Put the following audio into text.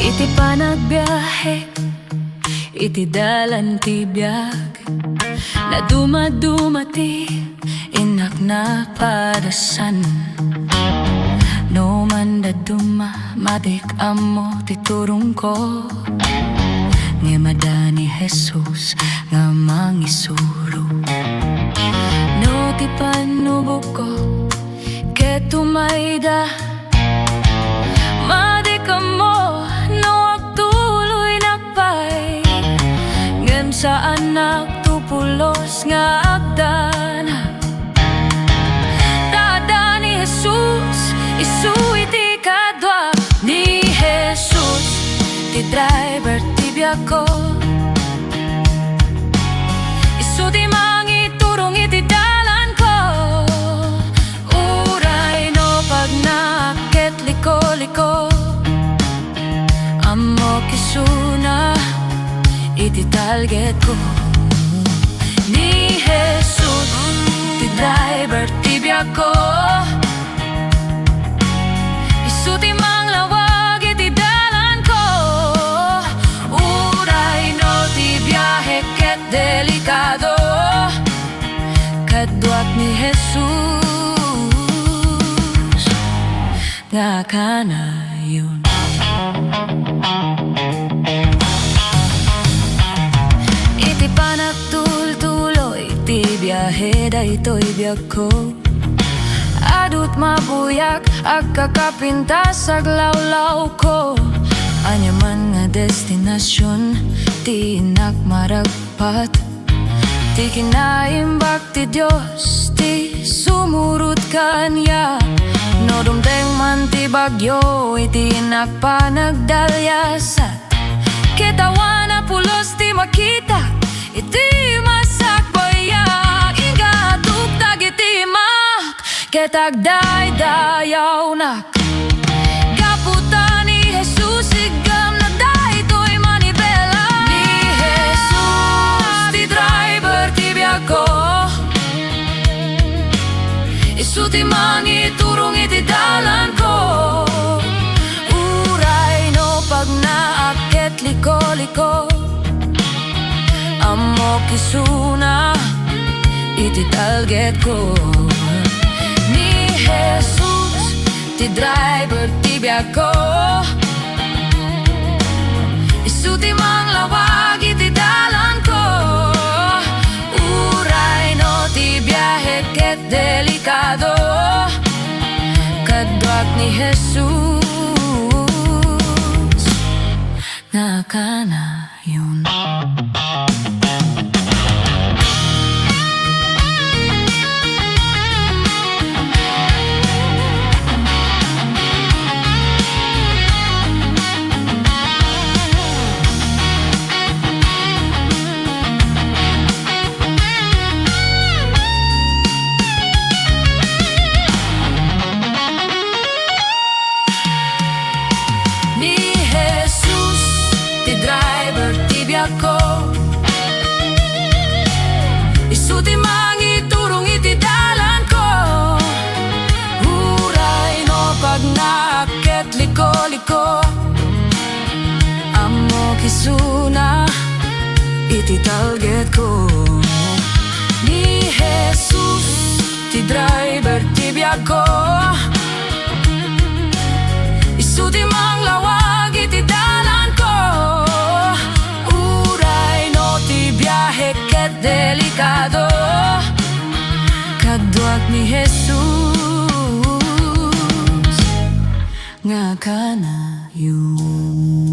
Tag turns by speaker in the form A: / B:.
A: Iti panagbiyahe, iti dalan ti biag, na dumadumati, inak na padasan. No man da matik amo titurong ko, nga madani Hesus nga mangisuro. No ti panubok ko, ket tumayda, madik amo no agtuloy nakpay, ngem saan nagtupulos nga agdana. Tada ni Hesus, isu iti kadwa ni Hesus, ti driver ti biag ko. Isu ti mangiturong iti dalan ko, uray no pag naket liko-liko, amo kisuna iti target ko. Ni Hesus, ti driver ti biag ko. Isu ti manglawag iti dalan ko, uray no ti biyahe ket delikado, kadwat ni Hesus nga kanayon. Iti panagtultuloy ti biyahe daytoy biag ko, adut mabuyag agkakapintas aglawlaw ko. Anyaman nga destinasyon ti inak maragpat, ti kinaimbag ti Diyos, ti sumurot kanya. No dumteng man ti bagyo, iti inak panagdalyasat, kitawan na pulos ti makita, iti masakbayag, ingatugtag iti mak, ketagdaydayaw nak. Gaputan ni Hesus, igam na daytoy manibela. Ni Hesus, ti driver ti biag ko. Isu ti mangiturong iti dalan ko, uray no pag naaket liko-liko, amo kisuna iti target ko. Ni Hesus, ti driver ti biag ko. Isu ti manglawag iti dalan ko, uray no ti biyahe ket delikado, kadwat ni Hesus nga kanayon. Ko isu ti mangiturong iti dalan ko, uray no pag naaket liko-liko, amo kisuna iti target ko. Ni Hesus, ti driver ti biag ko. Isu ti manglawag iti dalan ko, biyahe ket delikado, kadwat ni Hesus nga kanayon.